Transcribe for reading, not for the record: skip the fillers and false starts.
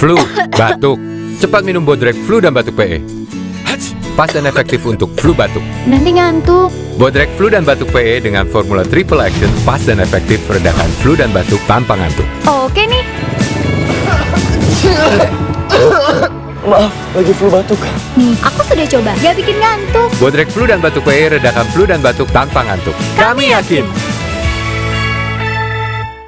flu, batuk. Cepat minum Bodrek Flu dan Batuk PE. Pas dan efektif untuk flu batuk. Nanti ngantuk. Bodrek Flu dan Batuk PE dengan formula triple action pas dan efektif meredakan flu dan batuk tanpa ngantuk. Oke nih. Maaf, lagi flu batuk. Nih, aku sudah coba. Gak bikin ngantuk. Bodrek Flu dan Batuk PE redakan flu dan batuk tanpa ngantuk. Kami yakin.